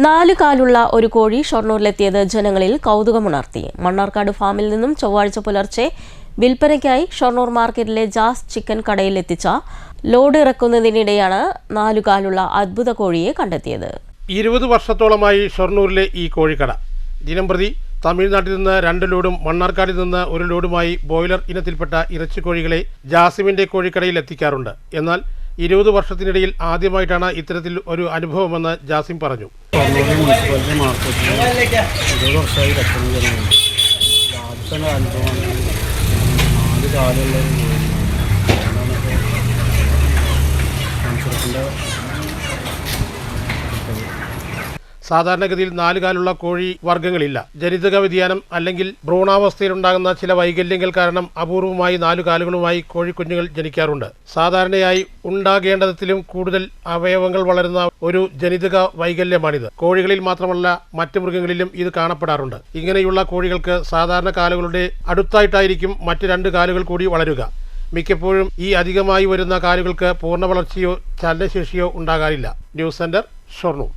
4 കാലുള്ള ഒരു കോഴി ഷൊർണൂരിലെത്തിയത് ജനങ്ങളിൽ കൗതുകമുണർത്തി. മണ്ണാർക്കാട് ഫാമിൽ നിന്നും ചൊവ്വാഴ്ച പുലർച്ചെ വിൽപ്പനയ്ക്കായി ഷൊർണൂർ മാർക്കറ്റിലെ ജാസ് ചിക്കൻ കടയിൽ എത്തിച്ച ലോഡ് ഇറക്കുന്നതിനിടെയാണ് 4 കാലുള്ള അത്ഭുത കോഴിയെ കണ്ടെത്തിയത്. 20 വർഷത്തോളമായി ഷൊർണൂരിലെ ഈ കോഴിക്കട ദിനംപ്രതി തമിഴ്നാട്ടിൽ നിന്ന് 2 ലോഡും മണ്ണാർക്കാടിൽ നിന്ന് 1 ലോഡുമായി ബോയിലർ ഇനത്തിൽപ്പെട്ട ഇറച്ചിക്കോഴികളെ ജാസിമിന്റെ കോഴിക്കടയിൽ എത്തിക്കാറുണ്ട്. എന്നാൽ 20 വർഷത്തിനിടയിൽ ആദ്യമായിട്ടാണ് ഇത്തരത്തിൽ ഒരു അനുഭവമെന്ന് ജാസിം പറഞ്ഞു. സാധാരണഗതിയിൽ 4 കാലുള്ള കോഴി വർഗ്ഗങ്ങളില്ല. ജനിതക വ്യതിയാനം അല്ലെങ്കിൽ ഭ്രൂണാവസ്ഥയിലുണ്ടാകുന്ന ചില വൈകല്യങ്ങൾ കാരണം അപൂർവമായി 4 കാലുകളുമായി കോഴിക്കുഞ്ഞുങ്ങൾ ജനിക്കാറുണ്ട്. സാധാരണയായി ഉണ്ടാകേണ്ടതിലും കൂടുതൽ അവയവങ്ങൾ വളരുന്ന ഒരു ജനിതക വൈകല്യമാണിത്. കോഴികളിൽ മാത്രമല്ല മറ്റ് മൃഗങ്ങളിലും ഇത് കാണപ്പെടാറുണ്ട്. ഇങ്ങനെയുള്ള കോഴികൾക്ക് സാധാരണ കാലുകളുടെ അടുത്തായിട്ടായിരിക്കും മറ്റ് 2 കാലുകൾ കൂടി വളരുക. മിക്കപ്പോഴും ഈ അധികമായി വരുന്ന കാലുകൾക്ക് പൂർണ്ണ വളർച്ചയോ ചലനശേഷിയോ ഉണ്ടാകാറില്ല. News centre, Shoranur.